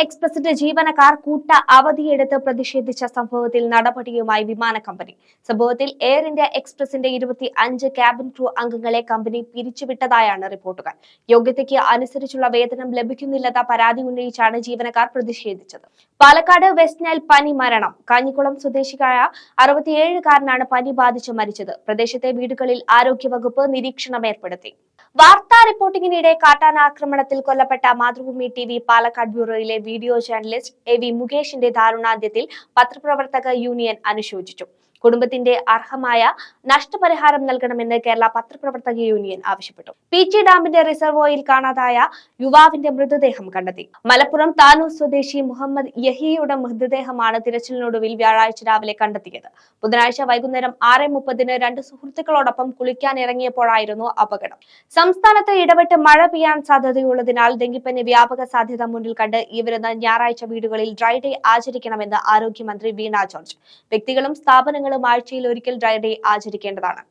എക്സ്പ്രസിന്റെ ജീവനക്കാർ കൂട്ട അവധിയെടുത്ത് പ്രതിഷേധിച്ച സംഭവത്തിൽ നടപടിയുമായി വിമാന കമ്പനി. സംഭവത്തിൽ എയർ ഇന്ത്യ എക്സ്പ്രസിന്റെ 25 ക്യാബിൻ ക്രൂ അംഗങ്ങളെ കമ്പനി പിരിച്ചുവിട്ടതായാണ് റിപ്പോർട്ടുകൾ. യോഗ്യതയ്ക്ക് അനുസരിച്ചുള്ള വേതനം ലഭിക്കുന്നില്ലെന്ന പരാതി ഉന്നയിച്ചാണ് ജീവനക്കാർ പ്രതിഷേധിച്ചത്. പാലക്കാട് വെസ്റ്റ് നൈൽ പനി മരണം. കാഞ്ഞിക്കുളം സ്വദേശിയായ 67-കാരനാണ് പനി ബാധിച്ച് മരിച്ചത്. പ്രദേശത്തെ വീടുകളിൽ ആരോഗ്യവകുപ്പ് നിരീക്ഷണം ഏർപ്പെടുത്തി. വാർത്താ റിപ്പോർട്ടിംഗിനിടെ കാട്ടാനാക്രമണത്തിൽ കൊല്ലപ്പെട്ട മാതൃഭൂമി TV പാലക്കാട് ബ്യൂറോയിലെ വീഡിയോ ജേർണലിസ്റ്റ് AV മുകേഷിന്റെ ദാരുണാന്ത്യത്തിൽ പത്രപ്രവർത്തക യൂണിയൻ അനുശോചിച്ചു. കുടുംബത്തിന്റെ അർഹമായ നഷ്ടപരിഹാരം നൽകണമെന്ന് കേരള പത്രപ്രവർത്തക യൂണിയൻ ആവശ്യപ്പെട്ടു. പീച്ചി ഡാമിന്റെ റിസർവോയിൽ കാണാതായ യുവാവിന്റെ മൃതദേഹം കണ്ടെത്തി. മലപ്പുറം താനൂർ സ്വദേശി മുഹമ്മദ് യഹിയുടെ മൃതദേഹമാണ് തിരച്ചിലിനൊടുവിൽ വ്യാഴാഴ്ച രാവിലെ കണ്ടെത്തിയത്. ബുധനാഴ്ച വൈകുന്നേരം 6:30 രണ്ട് സുഹൃത്തുക്കളോടൊപ്പം കുളിക്കാൻ ഇറങ്ങിയപ്പോഴായിരുന്നു അപകടം. സംസ്ഥാനത്ത് ഇടവിട്ട് മഴ പെയ്യാൻ സാധ്യതയുള്ളതിനാൽ ഡെങ്കിപ്പനി വ്യാപക സാധ്യത മുന്നിൽ കണ്ട് ഈ വരുന്ന ഞായറാഴ്ച വീടുകളിൽ ഡ്രൈ ഡേ ആചരിക്കണമെന്ന് ആരോഗ്യമന്ത്രി വീണ ജോർജ്. വ്യക്തികളും സ്ഥാപനങ്ങളും ആഴ്ചയിൽ ഒരിക്കൽ ഡ്രൈ ഡേ ആചരിക്കേണ്ടതാണ്.